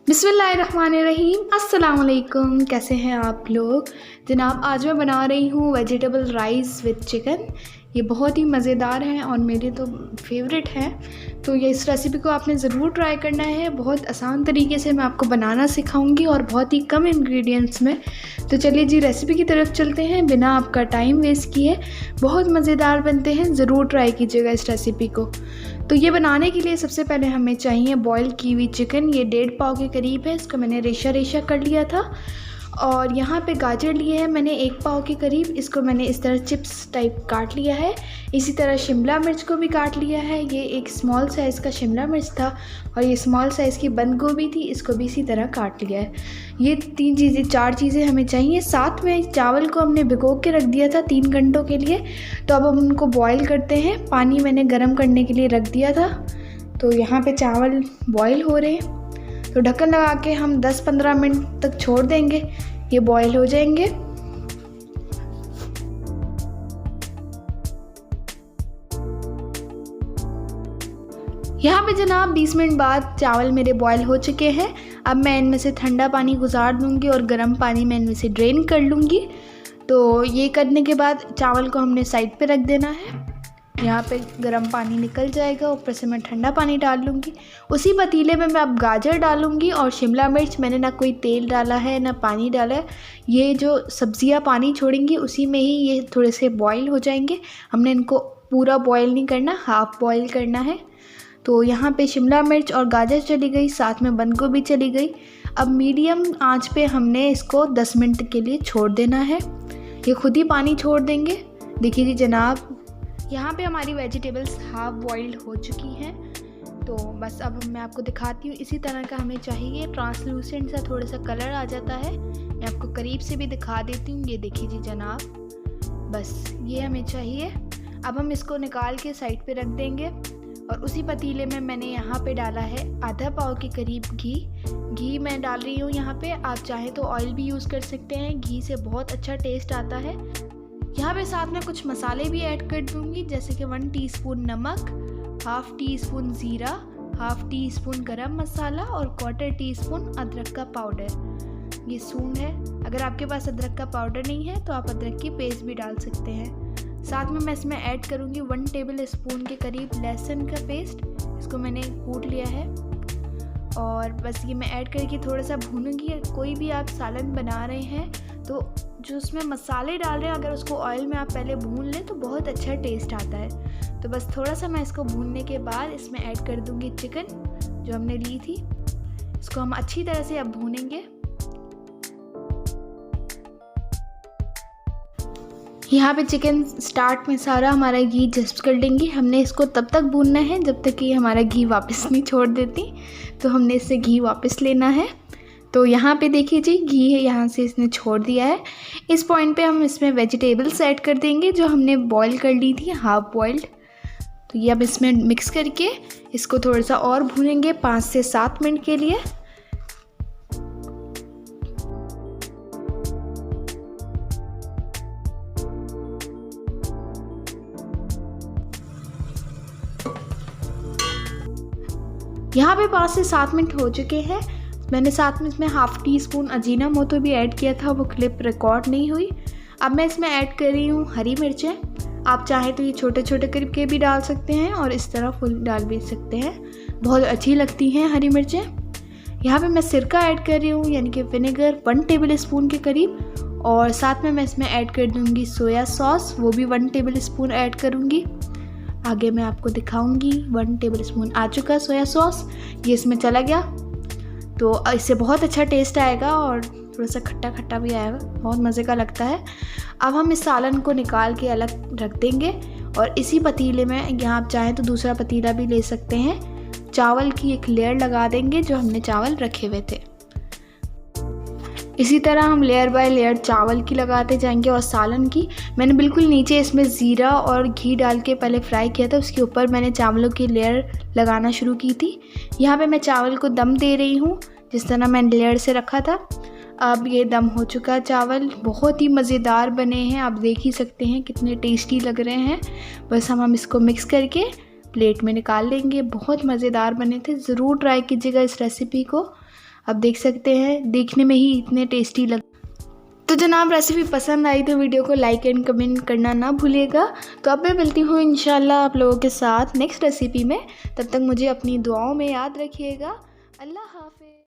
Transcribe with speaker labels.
Speaker 1: बिस्मिल्लाहिर्रहमानिर्रहीम। अस्सलाम वालेकुम। कैसे हैं आप लोग जनाब। आज मैं बना रही हूँ वेजिटेबल राइस विद चिकन। ये बहुत ही मज़ेदार है और मेरे तो फेवरेट है। तो ये इस रेसिपी को आपने ज़रूर ट्राई करना है। बहुत आसान तरीके से मैं आपको बनाना सिखाऊंगी और बहुत ही कम इंग्रेडिएंट्स में। तो चलिए जी रेसिपी की तरफ चलते हैं बिना आपका टाइम वेस्ट किए। बहुत मज़ेदार बनते हैं, ज़रूर ट्राई कीजिएगा इस रेसिपी को। तो ये बनाने के लिए सबसे पहले हमें चाहिए बॉयल की हुई चिकन। ये 1.5 पाव के करीब है। इसको मैंने रेशा रेशा कर लिया था। और यहाँ पे गाजर लिए है मैंने 1 पाव के करीब। इसको मैंने इस तरह चिप्स टाइप काट लिया है। इसी तरह शिमला मिर्च को भी काट लिया है। ये एक स्मॉल साइज़ का शिमला मिर्च था और ये स्मॉल साइज़ की बंद गोभी थी, इसको भी इसी तरह काट लिया है। ये 4 चीज़ें हमें चाहिए। साथ में चावल को हमने भिगो के रख दिया था 3 घंटों के लिए। तो अब हम उनको बॉयल करते हैं। पानी मैंने गर्म करने के लिए रख दिया था। तो यहाँ पे चावल बॉयल हो रहे हैं। तो ढक्कन लगा के हम 10-15 मिनट तक छोड़ देंगे, ये बॉयल हो जाएंगे। यहाँ पे जनाब 20 मिनट बाद चावल मेरे बॉयल हो चुके हैं। अब मैं इनमें से ठंडा पानी गुजार दूंगी और गर्म पानी मैं इनमें से ड्रेन कर लूँगी। तो ये करने के बाद चावल को हमने साइड पे रख देना है। यहाँ पे गर्म पानी निकल जाएगा, ऊपर से मैं ठंडा पानी डाल लूँगी। उसी पतीले में मैं अब गाजर डालूँगी और शिमला मिर्च। मैंने ना कोई तेल डाला है ना पानी डाला है। ये जो सब्जियाँ पानी छोड़ेंगी उसी में ही ये थोड़े से बॉईल हो जाएंगे। हमने इनको पूरा बॉईल नहीं करना, हाफ़ बॉईल करना है। तो यहाँ पे शिमला मिर्च और गाजर चली गई, साथ में बंद गोभी चली गई। अब मीडियम आँच पे हमने इसको 10 मिनट के लिए छोड़ देना है। ये खुद ही पानी छोड़ देंगे। देखिए जी जनाब, यहाँ पे हमारी वेजिटेबल्स हाफ बॉइल्ड हो चुकी हैं। तो बस अब मैं आपको दिखाती हूँ। इसी तरह का हमें चाहिए, ट्रांसलूसेंट सा थोड़ा सा कलर आ जाता है। मैं आपको करीब से भी दिखा देती हूँ। ये देखिए जी जनाब, बस ये हमें चाहिए। अब हम इसको निकाल के साइड पे रख देंगे। और उसी पतीले में मैंने यहाँ पे डाला है आधा पाव के करीब घी मैं डाल रही हूँ यहाँ पे। आप चाहें तो ऑयल भी यूज़ कर सकते हैं, घी से बहुत अच्छा टेस्ट आता है। यहाँ पे साथ में कुछ मसाले भी ऐड कर दूँगी, जैसे कि 1 टीस्पून नमक, हाफ़ टी स्पून ज़ीरा, हाफ़ टी स्पून गरम मसाला और 1/4 टीस्पून अदरक का पाउडर। ये सूंड है। अगर आपके पास अदरक का पाउडर नहीं है तो आप अदरक की पेस्ट भी डाल सकते हैं। साथ में मैं इसमें ऐड करूँगी 1 टेबल स्पून के करीब लहसुन का पेस्ट। इसको मैंने कूट लिया है और बस ये मैं ऐड करके थोड़ा सा भूनूंगी। कोई भी आप सालन बना रहे हैं तो जो उसमें मसाले डाल रहे हैं, अगर उसको ऑयल में आप पहले भून लें तो बहुत अच्छा टेस्ट आता है। तो बस थोड़ा सा मैं इसको भूनने के बाद इसमें ऐड कर दूंगी चिकन जो हमने ली थी। इसको हम अच्छी तरह से अब भूनेंगे। यहाँ पे चिकन स्टार्ट में सारा हमारा घी जस्ट कर लेंगे। हमने इसको तब तक भूनना है जब तक कि हमारा घी वापस नहीं छोड़ देती। तो हमने इससे घी वापस लेना है। तो यहाँ पे देखिए जी, घी यहाँ से इसने छोड़ दिया है। इस पॉइंट पे हम इसमें वेजिटेबल्स ऐड कर देंगे जो हमने बॉईल कर ली थी, हाफ बॉइल्ड। तो ये अब इसमें मिक्स करके इसको थोड़ा सा और भूनेंगे 5 से 7 मिनट के लिए। यहाँ पे 5 से 7 मिनट हो चुके हैं। मैंने साथ में इसमें हाफ़ टी स्पून अजीनामोटो भी ऐड किया था, वो क्लिप रिकॉर्ड नहीं हुई। अब मैं इसमें ऐड कर रही हूँ हरी मिर्चें। आप चाहें तो ये छोटे छोटे करके भी डाल सकते हैं और इस तरह फुल डाल भी सकते हैं, बहुत अच्छी लगती हैं हरी मिर्चें। यहाँ पे मैं सिरका ऐड कर रही हूँ, यानी कि विनेगर 1 टेबल स्पून के करीब। और साथ में मैं इसमें ऐड कर दूँगी सोया सॉस, वो भी 1 टेबल स्पून ऐड करूँगी। आगे मैं आपको दिखाऊँगी। 1 टेबल स्पून आ चुका सोया सॉस, ये इसमें चला गया। तो इससे बहुत अच्छा टेस्ट आएगा और थोड़ा सा खट्टा खट्टा भी आएगा, बहुत मज़े का लगता है। अब हम इस सालन को निकाल के अलग रख देंगे और इसी पतीले में, यहाँ आप चाहें तो दूसरा पतीला भी ले सकते हैं, चावल की एक लेयर लगा देंगे जो हमने चावल रखे हुए थे। इसी तरह हम लेयर बाय लेयर चावल की लगाते जाएंगे और सालन की। मैंने बिल्कुल नीचे इसमें ज़ीरा और घी डाल के पहले फ्राई किया था, उसके ऊपर मैंने चावलों की लेयर लगाना शुरू की थी। यहाँ पे मैं चावल को दम दे रही हूँ जिस तरह मैंने लेयर से रखा था। अब ये दम हो चुका है चावल, बहुत ही मज़ेदार बने हैं। आप देख ही सकते हैं कितने टेस्टी लग रहे हैं। बस हम इसको मिक्स करके प्लेट में निकाल लेंगे। बहुत मज़ेदार बने थे, ज़रूर ट्राई कीजिएगा इस रेसिपी को। आप देख सकते हैं, देखने में ही इतने टेस्टी लग। तो जनाब रेसिपी पसंद आई तो वीडियो को लाइक एंड कमेंट करना ना भूलिएगा। तो अब मैं मिलती हूँ इंशाल्लाह आप लोगों के साथ नेक्स्ट रेसिपी में। तब तक मुझे अपनी दुआओं में याद रखिएगा। अल्लाह हाफ़िज़।